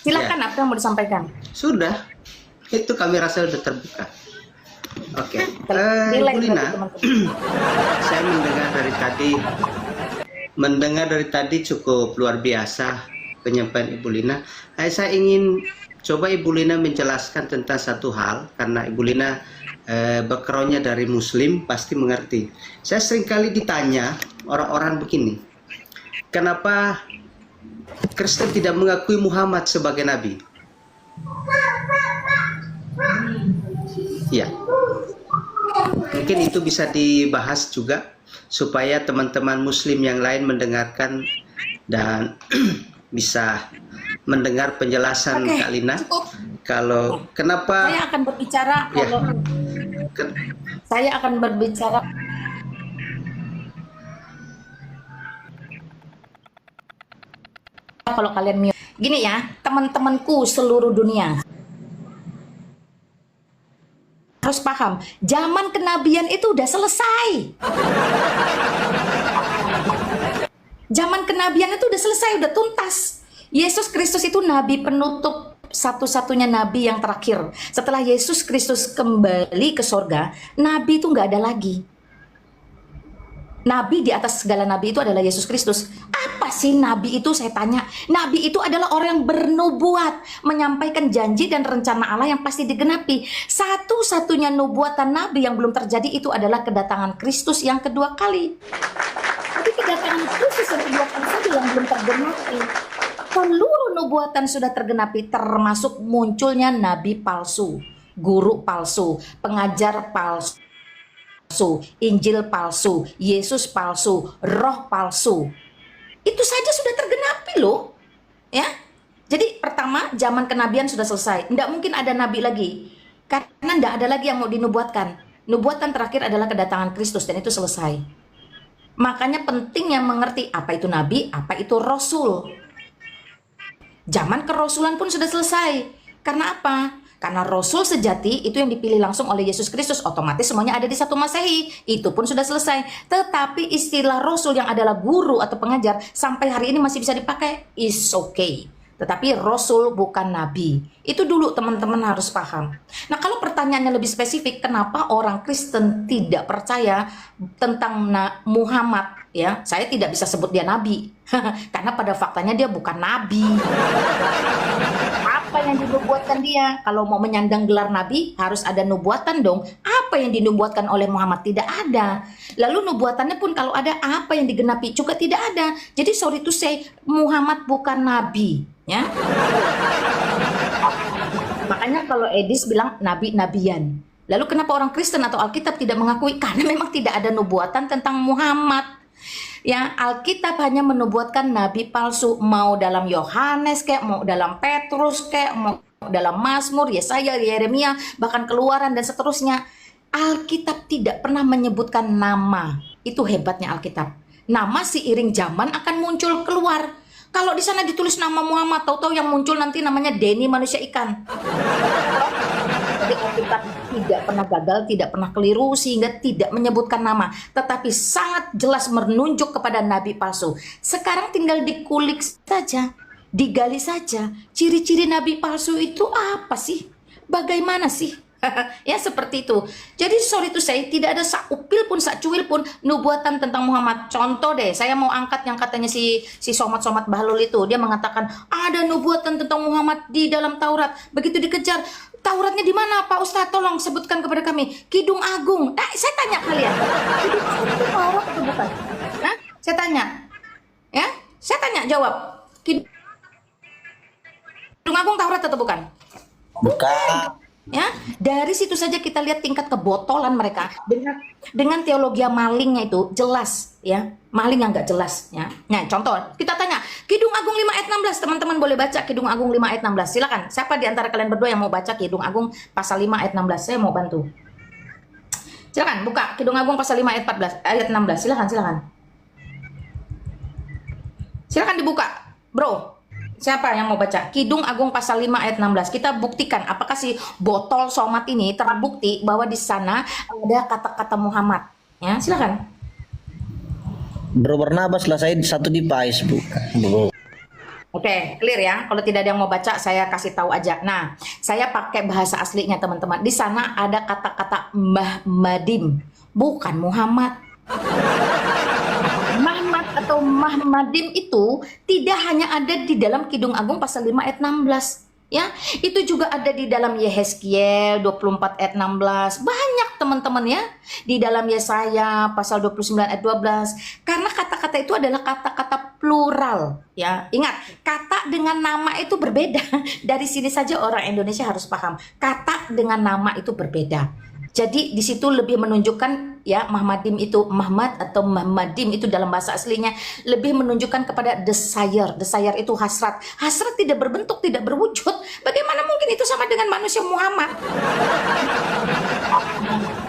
Silakan, apa yang mau disampaikan? Sudah, itu kami rasa sudah terbuka. Oke, Nilai Ibu Lina, berarti, teman-teman. saya mendengar dari tadi cukup luar biasa penyampaian Ibu Lina. Saya ingin coba Ibu Lina menjelaskan tentang satu hal, karena Ibu Lina backgroundnya dari Muslim, pasti mengerti. Saya seringkali ditanya orang-orang begini, kenapa Kristen tidak mengakui Muhammad sebagai Nabi? Ya, mungkin itu bisa dibahas juga supaya teman-teman Muslim yang lain mendengarkan dan bisa mendengar penjelasan Kak Lina. Cukup. Kalau kenapa? Saya akan berbicara Ya. kalau saya akan berbicara kalau kalian mute. Gini ya, teman-temanku seluruh dunia harus paham, zaman kenabian itu udah selesai. Zaman kenabian itu udah selesai, udah tuntas. Yesus Kristus itu nabi penutup, satu-satunya nabi yang terakhir. Setelah Yesus Kristus kembali ke sorga, nabi itu nggak ada lagi. Nabi di atas segala nabi itu adalah Yesus Kristus. Apa sih nabi itu, saya tanya? Nabi itu adalah orang yang bernubuat, menyampaikan janji dan rencana Allah yang pasti digenapi. Satu-satunya nubuatan nabi yang belum terjadi itu adalah kedatangan Kristus yang kedua kali. Tapi kedatangan Kristus yang kedua kali saja yang belum tergenapi. Seluruh nubuatan sudah tergenapi, termasuk munculnya nabi palsu, guru palsu, pengajar palsu, Injil palsu, Yesus palsu, roh palsu. Itu saja sudah tergenapi loh. Ya. Jadi pertama, zaman kenabian sudah selesai. Tidak mungkin ada nabi lagi. Karena tidak ada lagi yang mau dinubuatkan. Nubuatan terakhir adalah kedatangan Kristus dan itu selesai. Makanya pentingnya mengerti apa itu nabi, apa itu rasul. Zaman kerasulan pun sudah selesai. Karena apa? Karena rasul sejati itu yang dipilih langsung oleh Yesus Kristus, otomatis semuanya ada di 1 Masehi. Itu pun sudah selesai. Tetapi istilah rasul yang adalah guru atau pengajar sampai hari ini masih bisa dipakai, is okay. Tetapi rasul bukan nabi. Itu dulu teman-teman harus paham. Nah, kalau pertanyaannya lebih spesifik, kenapa orang Kristen tidak percaya tentang Muhammad? Ya, saya tidak bisa sebut dia nabi. Karena pada faktanya dia bukan nabi. Apa yang dinubuatkan dia? Kalau mau menyandang gelar nabi, harus ada nubuatan dong. Apa yang dinubuatkan oleh Muhammad? Tidak ada. Lalu nubuatannya pun kalau ada, apa yang digenapi? Juga tidak ada. Jadi sorry to say, Muhammad bukan nabi. Ya. Makanya kalau Edis bilang nabi-nabian. Lalu kenapa orang Kristen atau Alkitab tidak mengakui? Karena memang tidak ada nubuatan tentang Muhammad. Ya, Alkitab hanya menubuatkan nabi palsu, mau dalam Yohanes kayak, mau dalam Petrus kayak, mau dalam Mazmur, Yesaya, Yeremia, bahkan Keluaran dan seterusnya. Alkitab tidak pernah menyebutkan nama. Itu hebatnya Alkitab. Nama seiring zaman akan muncul keluar. Kalau di sana ditulis nama Muhammad, tahu-tahu yang muncul nanti namanya Denny manusia ikan. Jadi Alkitab tidak pernah gagal, tidak pernah keliru, sehingga tidak menyebutkan nama, tetapi sangat jelas menunjuk kepada nabi palsu. Sekarang tinggal dikulik saja, digali saja, ciri-ciri nabi palsu itu apa sih? Bagaimana sih? Ya seperti itu. Jadi sorry to say, tidak ada saupil pun, sacuil pun nubuatan tentang Muhammad. Contoh deh, saya mau angkat yang katanya si Somat Bahlul itu. Dia mengatakan ada nubuatan tentang Muhammad di dalam Taurat. Begitu dikejar, Tauratnya di mana Pak Ustadz? Tolong sebutkan kepada kami. Kidung Agung. Saya tanya kalian, Kidung Agung itu Taurat atau bukan? Nah, saya tanya. Ya, saya tanya, jawab. Kidung Agung Taurat atau bukan? Bukan. Ya, dari situ saja kita lihat tingkat kebotolan mereka dengan teologi malingnya itu jelas ya, maling yang nggak jelas ya. Nah, contoh kita tanya Kidung Agung 5 ayat 16, teman-teman boleh baca Kidung Agung 5 ayat 16. Silakan, siapa di antara kalian berdua yang mau baca Kidung Agung pasal 5 ayat 16? Saya mau bantu. Silakan buka Kidung Agung pasal 5 ayat 14 ayat 16. Silakan. Silakan dibuka, Bro. Siapa yang mau baca? Kidung Agung pasal 5 ayat 16. Kita buktikan apakah si botol somat ini terbukti bahwa di sana ada kata-kata Muhammad. Ya, silakan. Bro Barnabas lah, saya satu di PAIS, Bu. Oke, clear ya. Kalau tidak ada yang mau baca, saya kasih tahu aja. Nah, saya pakai bahasa aslinya teman-teman. Di sana ada kata-kata Mahmadim, bukan Muhammad. Mahmad atau Mahmadim itu tidak hanya ada di dalam Kidung Agung pasal 5 ayat 16. Ya, itu juga ada di dalam Yehezkiel 24 ayat 16. Banyak teman-teman ya. Di dalam Yesaya pasal 29 ayat 12. Karena kata-kata itu adalah kata-kata plural, ya. Ingat, kata dengan nama itu berbeda. Dari sini saja orang Indonesia harus paham. Kata dengan nama itu berbeda. Jadi di situ lebih menunjukkan ya Mahmadim itu Mahmad atau Mahmadim itu dalam bahasa aslinya lebih menunjukkan kepada desire. Desire itu hasrat. Hasrat tidak berbentuk, tidak berwujud. Bagaimana mungkin itu sama dengan manusia Muhammad?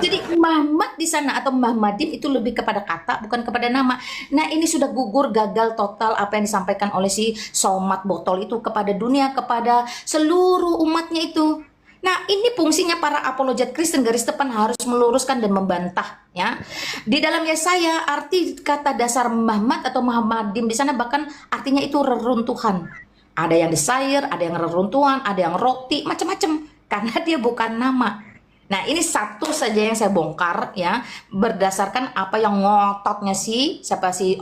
Jadi Muhammad di sana atau Mahmadim itu lebih kepada kata bukan kepada nama. Nah, ini sudah gugur gagal total apa yang disampaikan oleh si Somat Botol itu kepada dunia, kepada seluruh umatnya itu. Nah, ini fungsinya para apologet Kristen garis depan harus meluruskan dan membantah ya. Di dalam Yesaya arti kata dasar Mahmad atau Muhammadim di sana bahkan artinya itu reruntuhan. Ada yang desire, ada yang reruntuhan, ada yang roti, macam-macam karena dia bukan nama. Nah, ini satu saja yang saya bongkar ya berdasarkan apa yang ngototnya siapa sih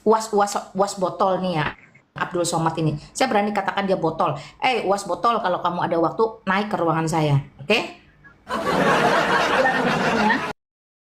was botol nih ya. Abdul Somad ini. Saya berani katakan dia botol. Was botol kalau kamu ada waktu naik ke ruangan saya. Oke?